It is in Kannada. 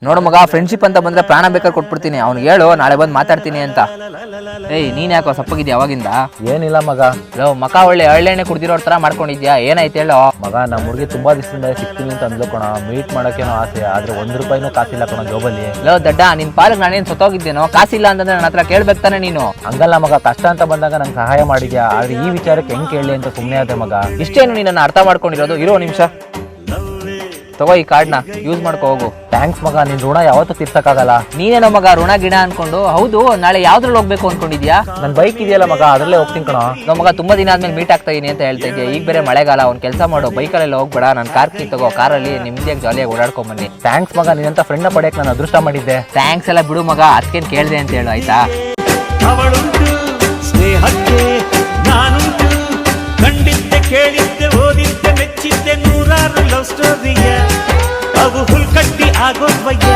ನೋಡು ಮಗ, ಫ್ರೆಂಡ್ಶಿಪ್ ಅಂತ ಬಂದ್ರೆ ಪ್ರಾಣ ಬೇಕಾದ್ರೆ ಕೊಟ್ಬಿಡ್ತೀನಿ. ಅವ್ನಿಗೆ ಹೇಳು ನಾಳೆ ಬಂದು ಮಾತಾಡ್ತೀನಿ ಅಂತ. ಏಯ್, ನೀನ್ ಯಾಕೋ ಸಪ್ಪಗಿದ್ಯಾ ಅವಾಗಿಂದ? ಏನಿಲ್ಲ ಮಗ. ಮಕ ಒಳ್ಳೆ ಎಳ್ಳೆಣ್ಣೆ ಕುಡ್ದಿರೋ ತರ ಮಾಡ್ಕೊಂಡಿದ್ಯಾ, ಏನಾಯ್ತು ಹೇಳೋ? ಮಗ, ನಮ್ಮ ಹುಡುಗಿ ತುಂಬಾ ದಿವಸದಿಂದ ಸಿಗ್ತೀನಿ ಅಂತ ಅಂದ್ಲು ಕಣ. ಮೀಟ್ ಮಾಡಕ್ಕೇನೋ ಆಸೆ, ಆದ್ರೆ 1 ರೂಪಾಯಿನೂ ಕಾಸಿಲ್ಲ ಕಣ ಜೋಬಲ್ಲಿ. ದಡ್ಡ, ನಿನ್ ಪಾಲಕ್ ನಾನೇನ್ ಸತ್ತೋಗಿದ್ದೇನೋ? ಕಾಸಿಲ್ಲ ಅಂತಂದ್ರೆ ನನ್ನ ಹತ್ರ ಕೇಳ್ಬೇಕು ತಾನೆ ನೀನು? ಹಂಗಲ್ಲ ಮಗ, ಕಷ್ಟ ಅಂತ ಬಂದಾಗ ನಂಗೆ ಸಹಾಯ ಮಾಡಿದ್ಯಾ, ಆದ್ರೆ ಈ ವಿಚಾರಕ್ಕೆ ಹೆಂಗ್ ಕೇಳಲಿ ಅಂತ ಸುಮ್ಮನೆ ಆದೆ ಮಗ. ಇಷ್ಟೇನು ನೀನನ್ನ ಅರ್ಥ ಮಾಡ್ಕೊಂಡಿರೋದು? ಇರೋ ನಿಮಿಷ, ತಗೋ ಈ ಕಾರ್ಡ್ನ ಯೂಸ್ ಮಾಡ್ಕೊ ಹೋಗು. ಥ್ಯಾಂಕ್ಸ್ ಮಗ, ನಿನ್ ಋಣ ಯಾವತ್ತೂ ತೀರ್ಸಕ್ಕಾಗಲ್ಲ. ನೀನೇನೋ ಮಗ ಋಣ ಗಿಡ ಅನ್ಕೊಂಡು. ಹೌದು, ನಾಳೆ ಯಾವ್ದ್ರಲ್ಲಿ ಹೋಗ್ಬೇಕು ಅನ್ಕೊಂಡಿದ್ಯಾ? ನನ್ ಬೈಕ್ ಇದೆಯಲ್ಲ ಮಗ, ಅದ್ರಲ್ಲೇ ಹೋಗ್ತೀನಿ ಕಣ. ಮಗ, ತುಂಬಾ ದಿನ ಆದ್ಮೇಲೆ ಮೀಟ್ ಆಗ್ತಾ ಇದೀನಿ ಅಂತ ಹೇಳ್ತಾ ಇದ್ದೆ. ಈಗ ಬೇರೆ ಮಳೆಗಾಲ, ಒಂದ್ ಕೆಲಸ ಮಾಡು, ಬೈಕಲ್ಲೆಲ್ಲ ಹೋಗ್ಬೇಡ, ನಾನು ಕಾರ್ ಕೀ ತಗೋ, ಕಾರಲ್ಲಿ ನಿಮ್ದಿಯಾಗಿ ಜಾಲಿಯಾಗಿ ಓಡಾಡ್ಕೊಂಡ್ ಬನ್ನಿ. ಥ್ಯಾಂಕ್ಸ್ ಮಗ, ನೀನಂತ ಫ್ರೆಂಡ್ನ ಪಡೆಯಕ್ಕೆ ನಾನು ಅದೃಷ್ಟ ಮಾಡಿದ್ದೆ. ಥ್ಯಾಂಕ್ಸ್ ಎಲ್ಲ ಬಿಡು ಮಗ, ಅದಕ್ಕೇನ್ ಕೇಳಿದೆ ಅಂತ ಹೇಳು ಆಯ್ತಾ? ಅವಳುಂಟು ಸ್ನೇಹಕ್ಕೆ ನಾನುಂಟು, ಕಂಡಿದ್ದೆ ಕೇಳಿದ್ದೆ ಓದಿದ್ದೆ ಮೆಚ್ಚಿದ್ದೆ 100 ಲವ್ ಸ್ಟೋರಿಯ, ಅವು ಹುಲ್ಕಟ್ಟಿ ಆಗೋದ್ವಯ್ಯ.